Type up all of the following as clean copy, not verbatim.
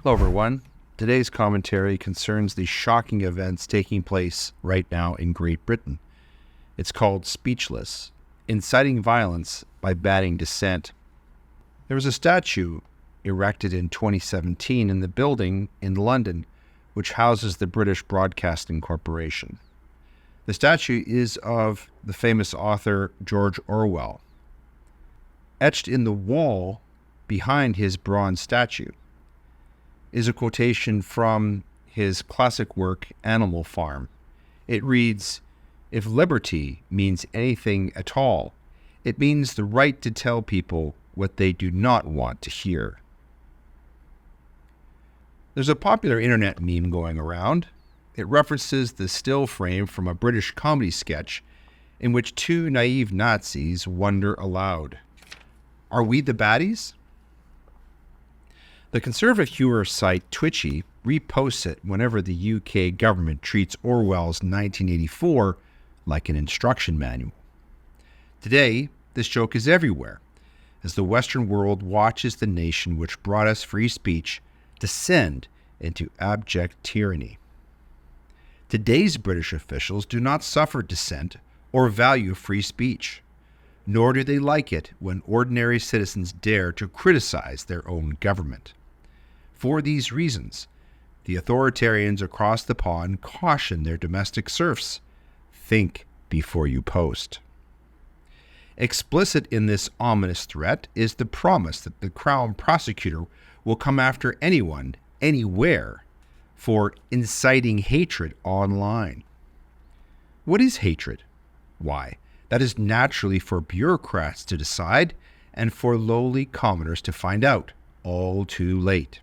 Hello, everyone. Today's commentary concerns the shocking events taking place right now in Great Britain. It's called Speechless, Inciting Violence by Banning Dissent. There was a statue erected in 2017 in the building in London, which houses the British Broadcasting Corporation. The statue is of the famous author George Orwell. Etched in the wall behind his bronze statue is a quotation from his classic work, Animal Farm. It reads, "If liberty means anything at all, it means the right to tell people what they do not want to hear." There's a popular internet meme going around. It references the still frame from a British comedy sketch in which two naive Nazis wonder aloud, "Are we the baddies?" The conservative humor site Twitchy reposts it whenever the UK government treats Orwell's 1984 like an instruction manual. Today, this joke is everywhere, as the Western world watches the nation which brought us free speech descend into abject tyranny. Today's British officials do not suffer dissent or value free speech, nor do they like it when ordinary citizens dare to criticize their own government. For these reasons, the authoritarians across the pond caution their domestic serfs, think before you post. Explicit in this ominous threat is the promise that the Crown prosecutor will come after anyone, anywhere, for inciting hatred online. What is hatred? Why, that is naturally for bureaucrats to decide and for lowly commoners to find out, all too late.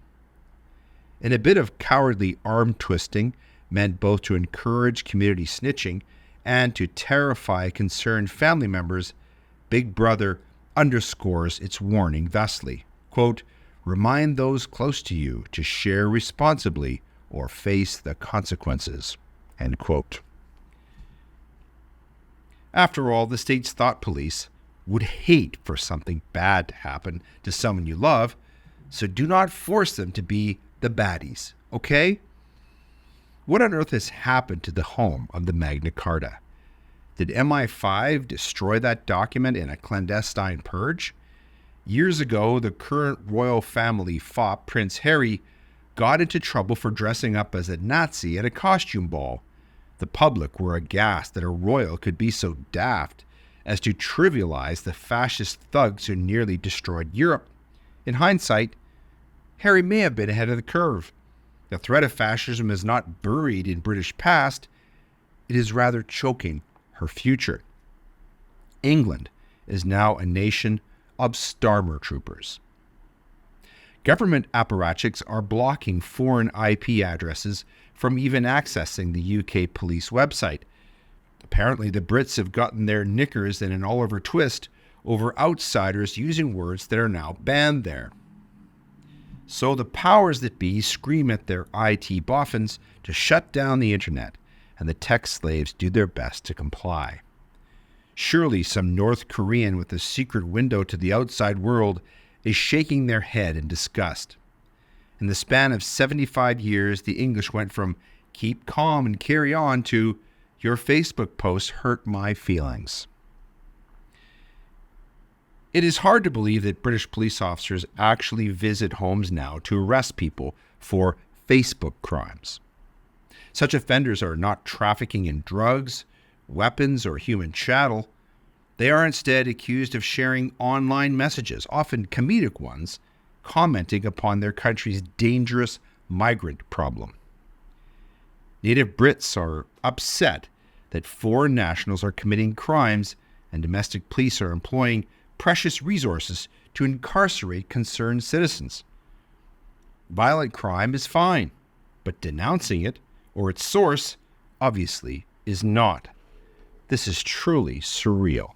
In a bit of cowardly arm-twisting meant both to encourage community snitching and to terrify concerned family members, Big Brother underscores its warning thusly, quote, "Remind those close to you to share responsibly or face the consequences," end quote. After all, the state's thought police would hate for something bad to happen to someone you love, so do not force them to be the baddies, okay? What on earth has happened to the home of the Magna Carta? Did MI5 destroy that document in a clandestine purge? Years ago, the current royal family fop, Prince Harry, got into trouble for dressing up as a Nazi at a costume ball. The public were aghast that a royal could be so daft as to trivialize the fascist thugs who nearly destroyed Europe. In hindsight, Harry may have been ahead of the curve. The threat of fascism is not buried in British past, it is rather choking her future. England is now a nation of stormtroopers. Government apparatchiks are blocking foreign IP addresses from even accessing the UK police website. Apparently, the Brits have gotten their knickers in an Oliver twist over outsiders using words that are now banned there. So the powers that be scream at their IT boffins to shut down the internet, and the tech slaves do their best to comply. Surely some North Korean with a secret window to the outside world is shaking their head in disgust. In the span of 75 years, the English went from "keep calm and carry on" to "your Facebook post hurt my feelings." It is hard to believe that British police officers actually visit homes now to arrest people for Facebook crimes. Such offenders are not trafficking in drugs, weapons, or human chattel. They are instead accused of sharing online messages, often comedic ones, commenting upon their country's dangerous migrant problem. Native Brits are upset that foreign nationals are committing crimes and domestic police are employing precious resources to incarcerate concerned citizens. Violent crime is fine, but denouncing it, or its source, obviously is not. This is truly surreal.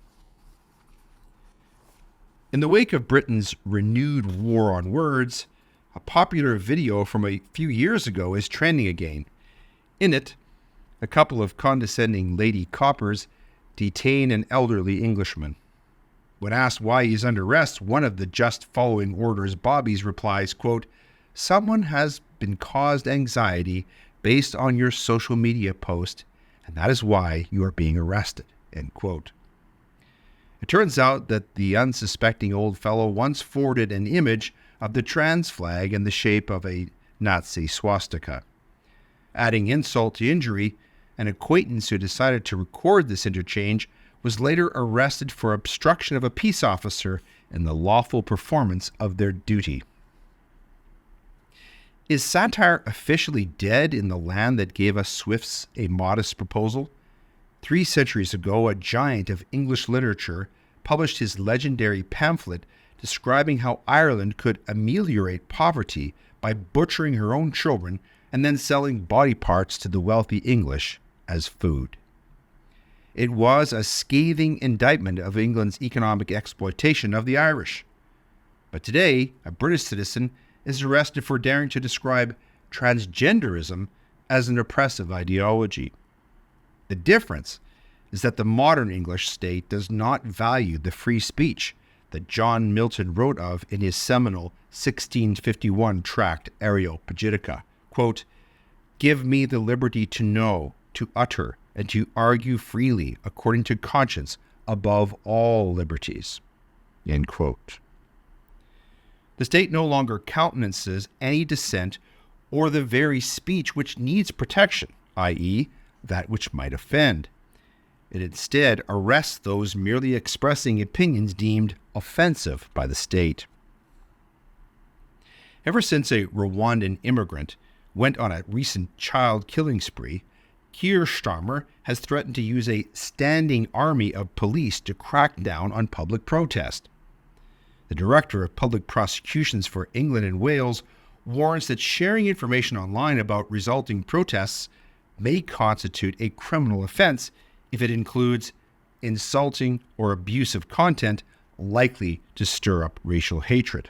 In the wake of Britain's renewed war on words, a popular video from a few years ago is trending again. In it, a couple of condescending lady coppers detain an elderly Englishman. When asked why he's under arrest, one of the just following orders bobbies replies, quote, someone has been caused anxiety based on your social media post, and that is why you are being arrested, end quote. It turns out that the unsuspecting old fellow once forwarded an image of the trans flag in the shape of a Nazi swastika. Adding insult to injury, an acquaintance who decided to record this interchange was later arrested for obstruction of a peace officer in the lawful performance of their duty. Is satire officially dead in the land that gave us Swift's A Modest Proposal? 3 centuries ago, a giant of English literature published his legendary pamphlet describing how Ireland could ameliorate poverty by butchering her own children and then selling body parts to the wealthy English as food. It was a scathing indictment of England's economic exploitation of the Irish. But today, a British citizen is arrested for daring to describe transgenderism as an oppressive ideology. The difference is that the modern English state does not value the free speech that John Milton wrote of in his seminal 1651 tract Areopagitica. Quote, "Give me the liberty to know, to utter, and to argue freely according to conscience above all liberties." End quote. The state no longer countenances any dissent or the very speech which needs protection, i.e., that which might offend. It instead arrests those merely expressing opinions deemed offensive by the state. Ever since a Rwandan immigrant went on a recent child-killing spree, Keir Starmer has threatened to use a standing army of police to crack down on public protest. The Director of Public Prosecutions for England and Wales warns that sharing information online about resulting protests may constitute a criminal offense if it includes insulting or abusive content likely to stir up racial hatred.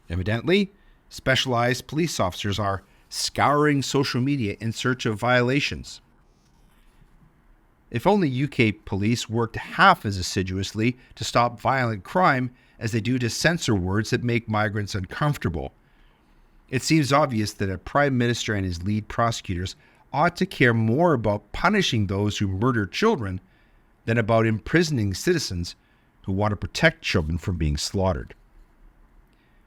Evidently, specialized police officers are scouring social media in search of violations. If only UK police worked half as assiduously to stop violent crime as they do to censor words that make migrants uncomfortable. It seems obvious that a Prime Minister and his lead prosecutors ought to care more about punishing those who murder children than about imprisoning citizens who want to protect children from being slaughtered.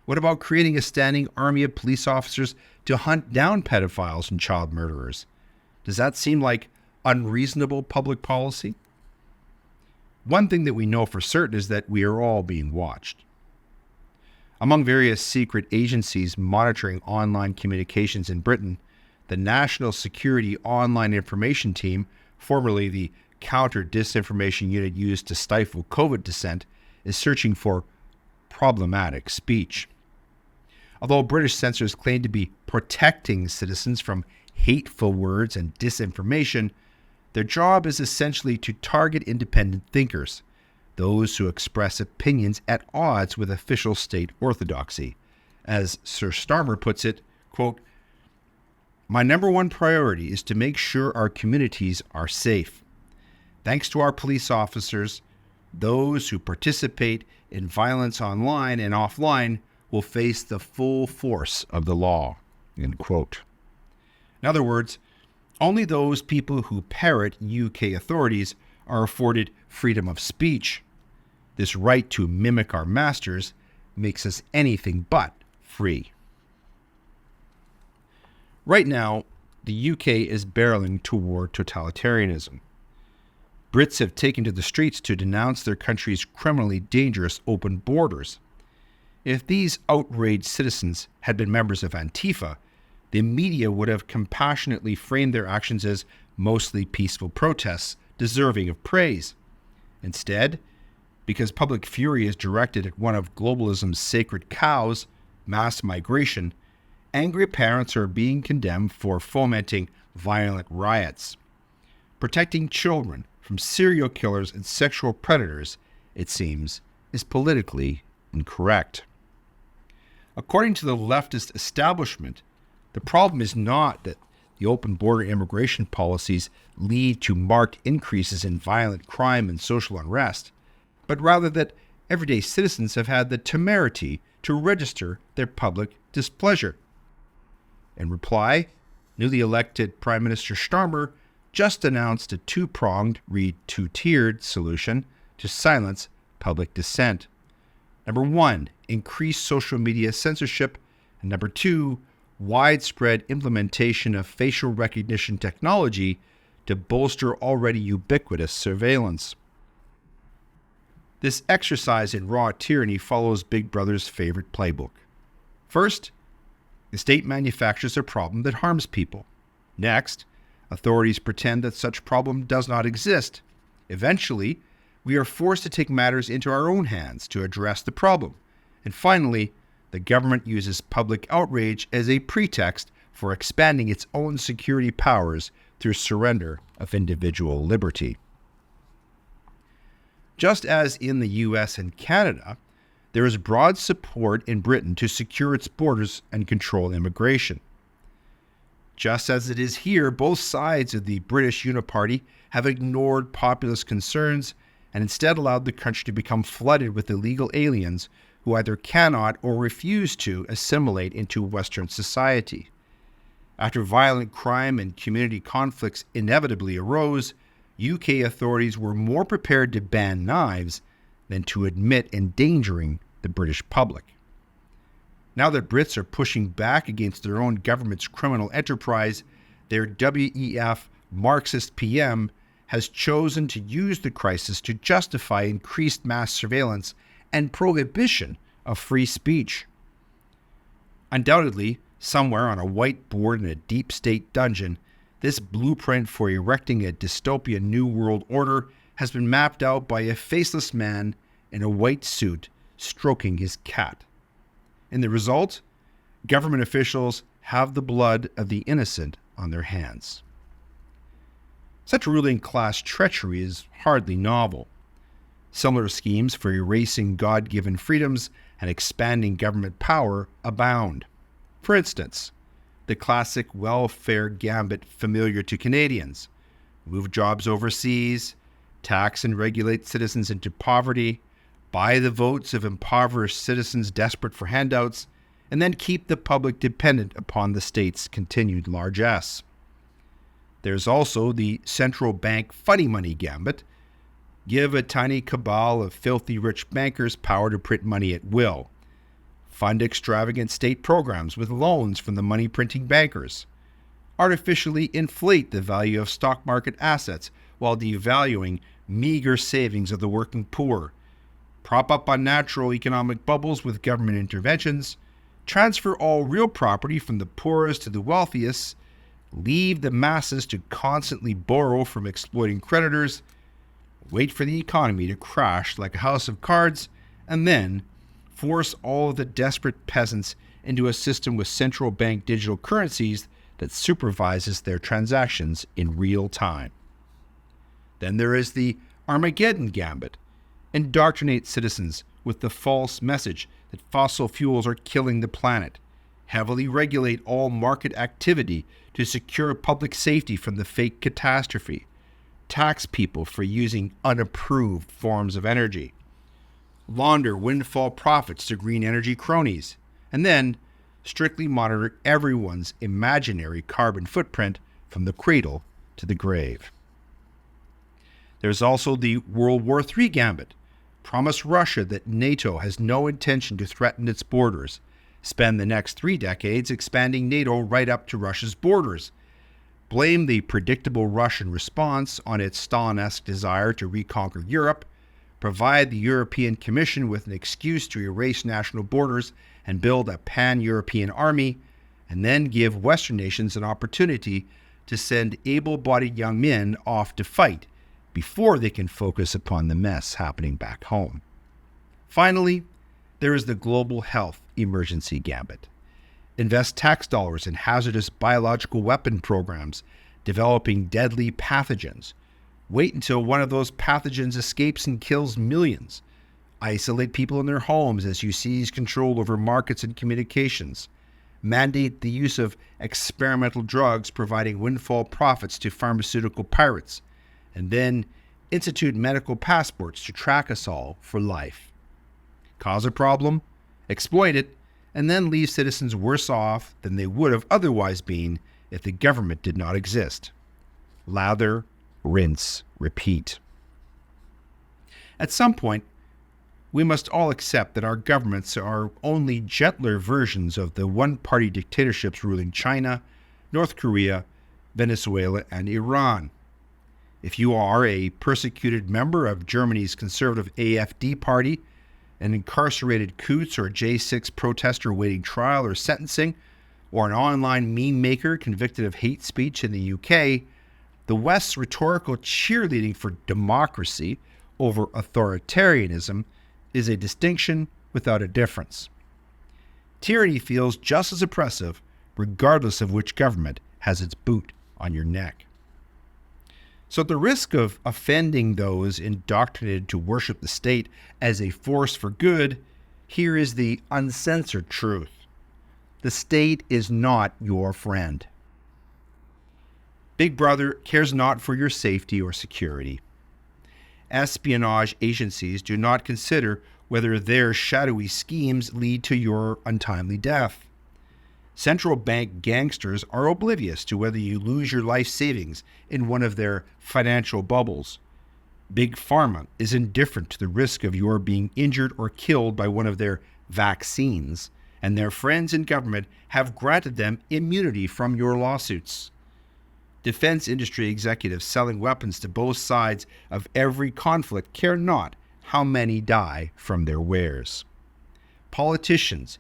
What about creating a standing army of police officers to hunt down pedophiles and child murderers? Does that seem like unreasonable public policy? One thing that we know for certain is that we are all being watched. Among various secret agencies monitoring online communications in Britain, the National Security Online Information Team, formerly the Counter-Disinformation Unit used to stifle COVID dissent, is searching for problematic speech. Although British censors claim to be protecting citizens from hateful words and disinformation, their job is essentially to target independent thinkers, those who express opinions at odds with official state orthodoxy. As Sir Starmer puts it, quote, "My number one priority is to make sure our communities are safe. Thanks to our police officers, those who participate in violence online and offline will face the full force of the law." End quote. In other words, only those people who parrot UK authorities are afforded freedom of speech. This right to mimic our masters makes us anything but free. Right now, the UK is barreling toward totalitarianism. Brits have taken to the streets to denounce their country's criminally dangerous open borders. If these outraged citizens had been members of Antifa, the media would have compassionately framed their actions as mostly peaceful protests, deserving of praise. Instead, because public fury is directed at one of globalism's sacred cows, mass migration, angry parents are being condemned for fomenting violent riots. Protecting children from serial killers and sexual predators, it seems, is politically incorrect. According to the leftist establishment, the problem is not that the open border immigration policies lead to marked increases in violent crime and social unrest, but rather that everyday citizens have had the temerity to register their public displeasure. In reply, newly elected Prime Minister Starmer just announced a two-pronged, read two-tiered solution to silence public dissent. Number one, increase social media censorship. And number two, widespread implementation of facial recognition technology to bolster already ubiquitous surveillance. This exercise in raw tyranny follows Big Brother's favorite playbook. First, the state manufactures a problem that harms people. Next, authorities pretend that such problem does not exist. Eventually, we are forced to take matters into our own hands to address the problem. And finally, the government uses public outrage as a pretext for expanding its own security powers through surrender of individual liberty. Just as in the US and Canada, there is broad support in Britain to secure its borders and control immigration. Just as it is here, both sides of the British Uniparty have ignored populist concerns and instead allowed the country to become flooded with illegal aliens who either cannot or refuse to assimilate into Western society. After violent crime and community conflicts inevitably arose, UK authorities were more prepared to ban knives than to admit endangering the British public. Now that Brits are pushing back against their own government's criminal enterprise, their WEF Marxist PM has chosen to use the crisis to justify increased mass surveillance and prohibition of free speech. Undoubtedly, somewhere on a whiteboard in a deep state dungeon, this blueprint for erecting a dystopian new world order has been mapped out by a faceless man in a white suit stroking his cat. In the result, government officials have the blood of the innocent on their hands. Such ruling class treachery is hardly novel. Similar schemes for erasing God-given freedoms and expanding government power abound. For instance, the classic welfare gambit familiar to Canadians: move jobs overseas, tax and regulate citizens into poverty, buy the votes of impoverished citizens desperate for handouts, and then keep the public dependent upon the state's continued largesse. There's also the central bank funny money gambit: give a tiny cabal of filthy rich bankers power to print money at will, fund extravagant state programs with loans from the money-printing bankers, artificially inflate the value of stock market assets while devaluing meager savings of the working poor, prop up unnatural economic bubbles with government interventions, transfer all real property from the poorest to the wealthiest, leave the masses to constantly borrow from exploiting creditors, wait for the economy to crash like a house of cards, and then force all of the desperate peasants into a system with central bank digital currencies that supervises their transactions in real time. Then there is the Armageddon gambit: indoctrinate citizens with the false message that fossil fuels are killing the planet, heavily regulate all market activity to secure public safety from the fake catastrophe, tax people for using unapproved forms of energy, launder windfall profits to green energy cronies, and then strictly monitor everyone's imaginary carbon footprint from the cradle to the grave. There's also the World War III gambit: promise Russia that NATO has no intention to threaten its borders, spend the next 3 decades expanding NATO right up to Russia's borders, blame the predictable Russian response on its Stalin-esque desire to reconquer Europe, provide the European Commission with an excuse to erase national borders and build a pan-European army, and then give Western nations an opportunity to send able-bodied young men off to fight before they can focus upon the mess happening back home. Finally, there is the global health emergency gambit: invest tax dollars in hazardous biological weapon programs, developing deadly pathogens. Wait until one of those pathogens escapes and kills millions. Isolate people in their homes as you seize control over markets and communications. Mandate the use of experimental drugs, providing windfall profits to pharmaceutical pirates. And then institute medical passports to track us all for life. Cause a problem, exploit it, and then leave citizens worse off than they would have otherwise been if the government did not exist. Lather, rinse, repeat. At some point, we must all accept that our governments are only gentler versions of the one-party dictatorships ruling China, North Korea, Venezuela, and Iran. If you are a persecuted member of Germany's conservative AfD party, an incarcerated Coots or J6 protester awaiting trial or sentencing, or an online meme maker convicted of hate speech in the UK, the West's rhetorical cheerleading for democracy over authoritarianism is a distinction without a difference. Tyranny feels just as oppressive regardless of which government has its boot on your neck. So at the risk of offending those indoctrinated to worship the state as a force for good, here is the uncensored truth. The state is not your friend. Big Brother cares not for your safety or security. Espionage agencies do not consider whether their shadowy schemes lead to your untimely death. Central bank gangsters are oblivious to whether you lose your life savings in one of their financial bubbles. Big Pharma is indifferent to the risk of your being injured or killed by one of their vaccines, and their friends in government have granted them immunity from your lawsuits. Defense industry executives selling weapons to both sides of every conflict care not how many die from their wares. Politicians,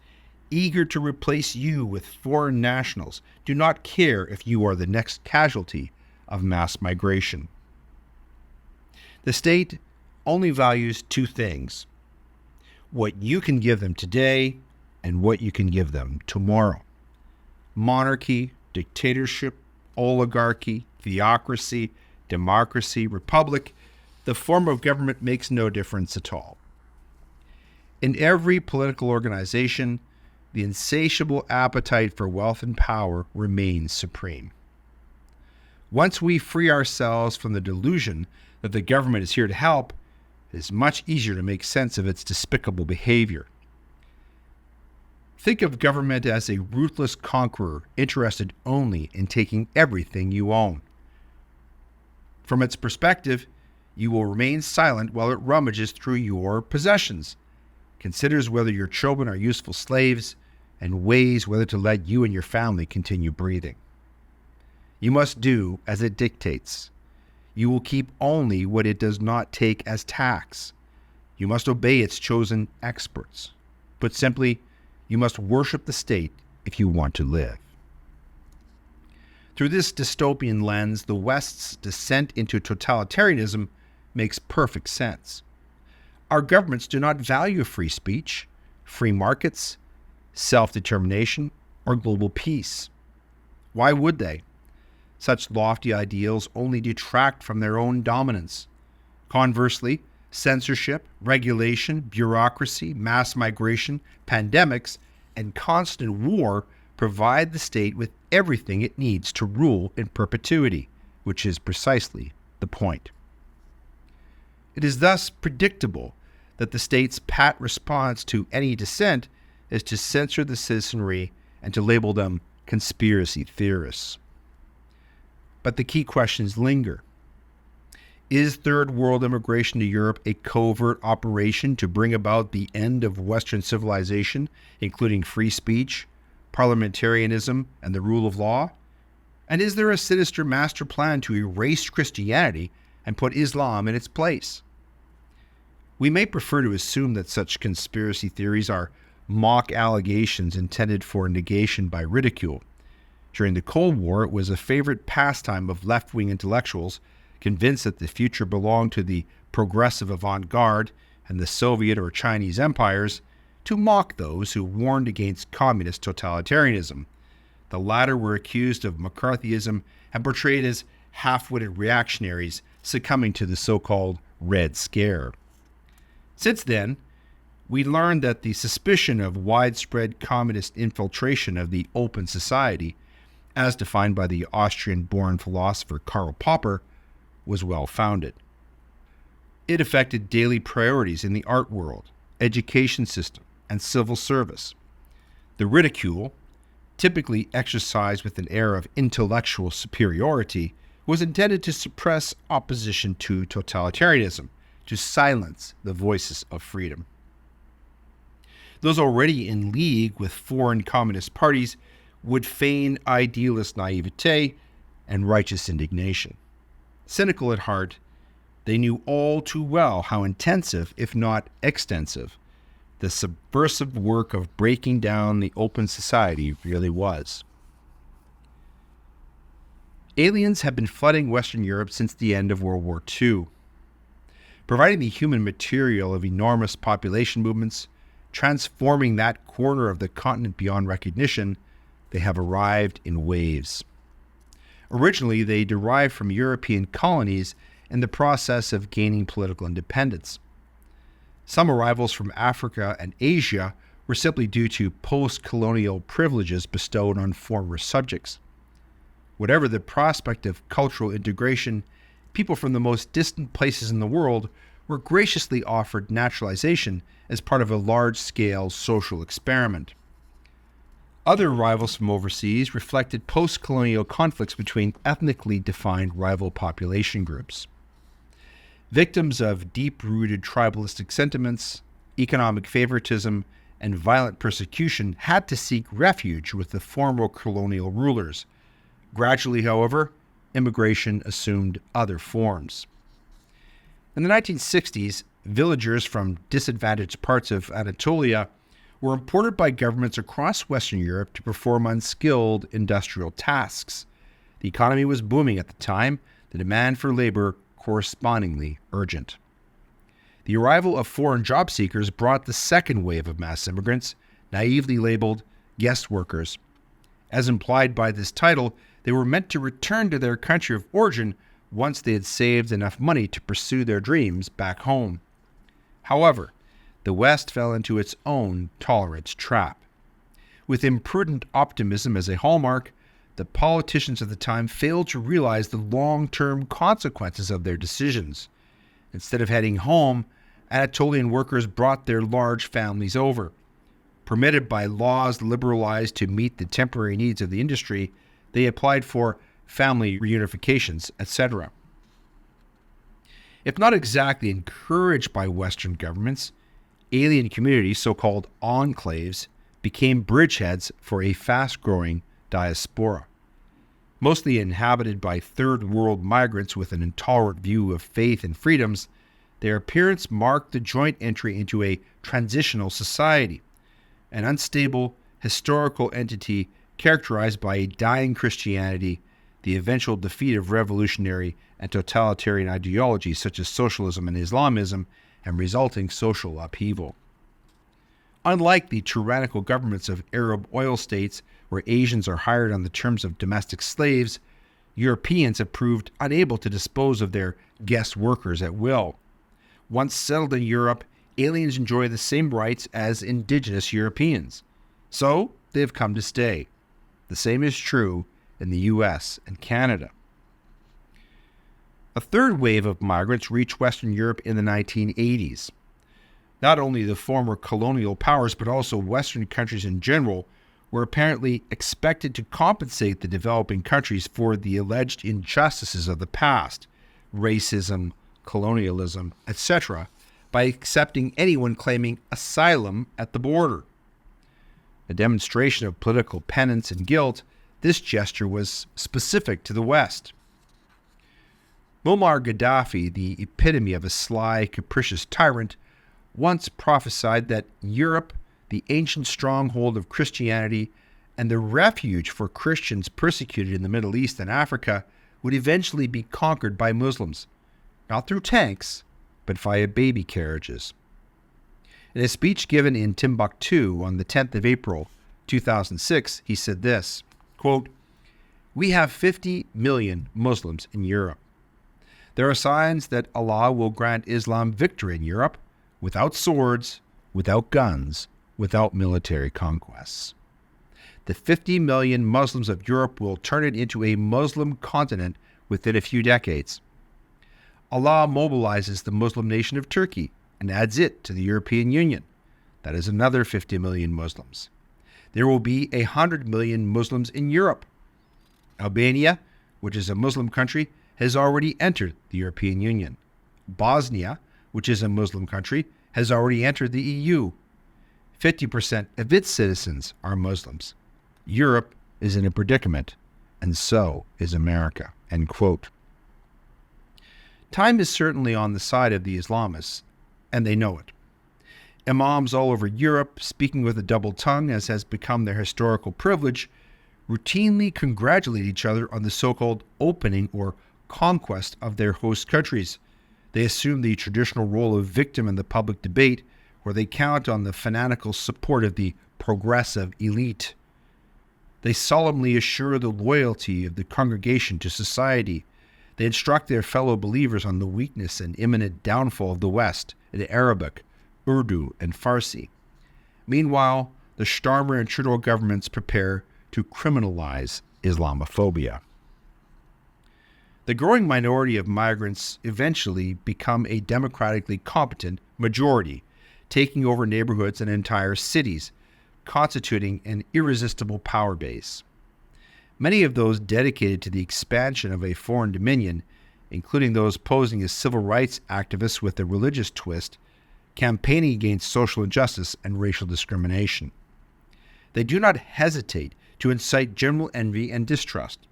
eager to replace you with foreign nationals, do not care if you are the next casualty of mass migration. The state only values two things: what you can give them today and what you can give them tomorrow. Monarchy, dictatorship, oligarchy, theocracy, democracy, republic, the form of government makes no difference at all. In every political organization, the insatiable appetite for wealth and power remains supreme. Once we free ourselves from the delusion that the government is here to help, it is much easier to make sense of its despicable behavior. Think of government as a ruthless conqueror interested only in taking everything you own. From its perspective, you will remain silent while it rummages through your possessions, considers whether your children are useful slaves, and weighs whether to let you and your family continue breathing. You must do as it dictates. You will keep only what it does not take as tax. You must obey its chosen experts. Put simply, you must worship the state if you want to live. Through this dystopian lens, the West's descent into totalitarianism makes perfect sense. Our governments do not value free speech, free markets, self-determination, or global peace. Why would they? Such lofty ideals only detract from their own dominance. Conversely, censorship, regulation, bureaucracy, mass migration, pandemics, and constant war provide the state with everything it needs to rule in perpetuity, which is precisely the point. It is thus predictable that the state's pat response to any dissent is to censor the citizenry and to label them conspiracy theorists. But the key questions linger. Is third world immigration to Europe a covert operation to bring about the end of Western civilization, including free speech, parliamentarianism, and the rule of law? And is there a sinister master plan to erase Christianity and put Islam in its place? We may prefer to assume that such conspiracy theories are mock allegations intended for negation by ridicule. During the Cold War, it was a favorite pastime of left-wing intellectuals convinced that the future belonged to the progressive avant-garde and the Soviet or Chinese empires to mock those who warned against communist totalitarianism. The latter were accused of McCarthyism and portrayed as half-witted reactionaries succumbing to the so-called Red Scare. Since then, we learned that the suspicion of widespread communist infiltration of the open society, as defined by the Austrian-born philosopher Karl Popper, was well-founded. It affected daily priorities in the art world, education system, and civil service. The ridicule, typically exercised with an air of intellectual superiority, was intended to suppress opposition to totalitarianism, to silence the voices of freedom. Those already in league with foreign communist parties would feign idealist naivete and righteous indignation. Cynical at heart, they knew all too well how intensive, if not extensive, the subversive work of breaking down the open society really was. Aliens have been flooding Western Europe since the end of World War II. Providing the human material of enormous population movements, transforming that corner of the continent beyond recognition, they have arrived in waves. Originally, they derived from European colonies in the process of gaining political independence. Some arrivals from Africa and Asia were simply due to post-colonial privileges bestowed on former subjects. Whatever the prospect of cultural integration, people from the most distant places in the world were graciously offered naturalization as part of a large-scale social experiment. Other arrivals from overseas reflected post-colonial conflicts between ethnically defined rival population groups. Victims of deep-rooted tribalistic sentiments, economic favoritism, and violent persecution had to seek refuge with the former colonial rulers. Gradually, however, immigration assumed other forms. In the 1960s, villagers from disadvantaged parts of Anatolia were imported by governments across Western Europe to perform unskilled industrial tasks. The economy was booming at the time, the demand for labor correspondingly urgent. The arrival of foreign job seekers brought the second wave of mass immigrants, naively labeled guest workers. As implied by this title, they were meant to return to their country of origin once they had saved enough money to pursue their dreams back home. However, the West fell into its own tolerance trap. With imprudent optimism as a hallmark, the politicians of the time failed to realize the long-term consequences of their decisions. Instead of heading home, Anatolian workers brought their large families over. Permitted by laws liberalized to meet the temporary needs of the industry, they applied for family reunifications, etc. If not exactly encouraged by Western governments, alien communities, so-called enclaves, became bridgeheads for a fast-growing diaspora. Mostly inhabited by third-world migrants with an intolerant view of faith and freedoms, their appearance marked the joint entry into a transitional society, an unstable historical entity characterized by a dying Christianity, the eventual defeat of revolutionary and totalitarian ideologies such as socialism and Islamism, and resulting social upheaval. Unlike the tyrannical governments of Arab oil states where Asians are hired on the terms of domestic slaves, Europeans have proved unable to dispose of their guest workers at will. Once settled in Europe, aliens enjoy the same rights as indigenous Europeans. So they have come to stay. The same is true in the U.S. and Canada. A third wave of migrants reached Western Europe in the 1980s. Not only the former colonial powers, but also Western countries in general, were apparently expected to compensate the developing countries for the alleged injustices of the past, racism, colonialism, etc., by accepting anyone claiming asylum at the border. A demonstration of political penance and guilt, this gesture was specific to the West. Muammar Gaddafi, the epitome of a sly, capricious tyrant, once prophesied that Europe, the ancient stronghold of Christianity and the refuge for Christians persecuted in the Middle East and Africa, would eventually be conquered by Muslims, not through tanks, but via baby carriages. In a speech given in Timbuktu on the 10th of April, 2006, he said this, quote, "We have 50 million Muslims in Europe. There are signs that Allah will grant Islam victory in Europe without swords, without guns, without military conquests. The 50 million Muslims of Europe will turn it into a Muslim continent within a few decades. Allah mobilizes the Muslim nation of Turkey and adds it to the European Union. That is another 50 million Muslims. there will be 100 million Muslims in Europe. Albania, which is a Muslim country, has already entered the European Union. Bosnia, which is a Muslim country, has already entered the EU. 50% of its citizens are Muslims. Europe is in a predicament, and so is America." End quote. Time is certainly on the side of the Islamists, and they know it. Imams all over Europe, speaking with a double tongue, as has become their historical privilege, routinely congratulate each other on the so-called opening or conquest of their host countries. They assume the traditional role of victim in the public debate, where they count on the fanatical support of the progressive elite. They solemnly assure the loyalty of the congregation to society. They instruct their fellow believers on the weakness and imminent downfall of the West in Arabic, Urdu, and Farsi. Meanwhile, the Starmer and Trudeau governments prepare to criminalize Islamophobia. The growing minority of migrants eventually become a democratically competent majority, taking over neighborhoods and entire cities, constituting an irresistible power base. Many of those dedicated to the expansion of a foreign dominion, including those posing as civil rights activists with a religious twist, campaigning against social injustice and racial discrimination. They do not hesitate to incite general envy and distrust.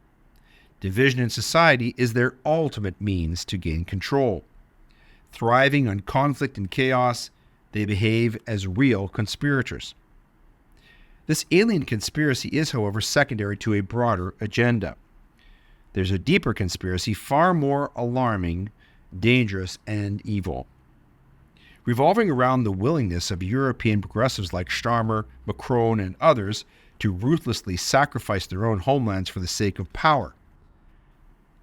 Division in society is their ultimate means to gain control. Thriving on conflict and chaos, they behave as real conspirators. This alien conspiracy is, however, secondary to a broader agenda. There's a deeper conspiracy, far more alarming, dangerous, and evil, revolving around the willingness of European progressives like Starmer, Macron, and others to ruthlessly sacrifice their own homelands for the sake of power.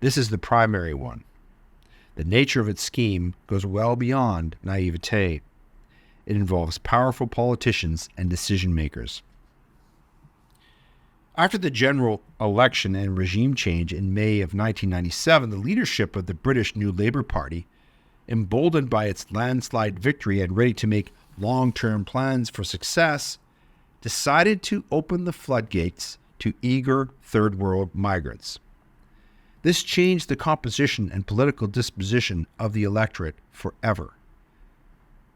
This is the primary one. The nature of its scheme goes well beyond naivete. It involves powerful politicians and decision-makers. After the general election and regime change in May of 1997, the leadership of the British New Labour Party, emboldened by its landslide victory and ready to make long-term plans for success, decided to open the floodgates to eager third world migrants. This changed the composition and political disposition of the electorate forever.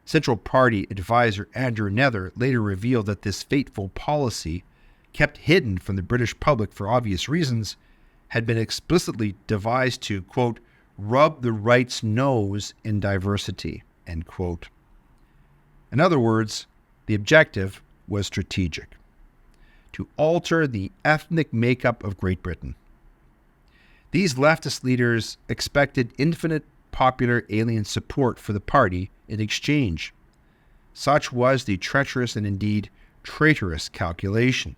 Central Party advisor Andrew Nether later revealed that this fateful policy, kept hidden from the British public for obvious reasons, had been explicitly devised to, quote, rub the right's nose in diversity, end quote. In other words, the objective was strategic: to alter the ethnic makeup of Great Britain. These leftist leaders expected infinite popular alien support for the party in exchange. Such was the treacherous and indeed traitorous calculation.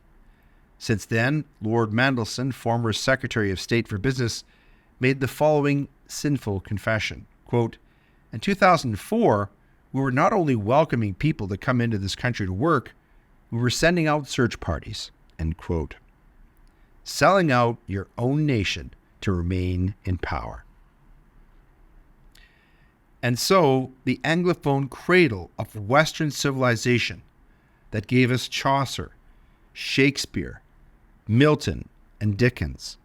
Since then, Lord Mandelson, former Secretary of State for Business, made the following sinful confession, quote, "In 2004, we were not only welcoming people to come into this country to work, we were sending out search parties," end quote. Selling out your own nation to remain in power. And so, the Anglophone cradle of Western civilization that gave us Chaucer, Shakespeare, Milton, and Dickens,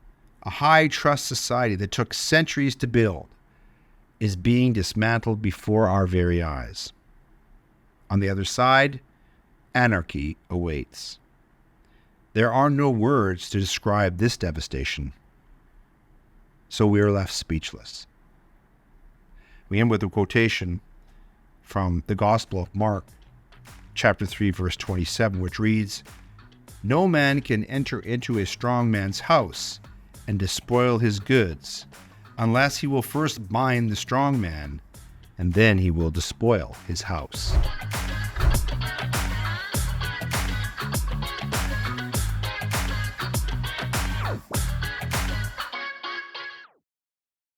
a high-trust society that took centuries to build, is being dismantled before our very eyes. On the other side, anarchy awaits. There are no words to describe this devastation, so we are left speechless. We end with a quotation from the Gospel of Mark, chapter 3, verse 27, which reads, "No man can enter into a strong man's house and despoil his goods, unless he will first bind the strong man, and then he will despoil his house."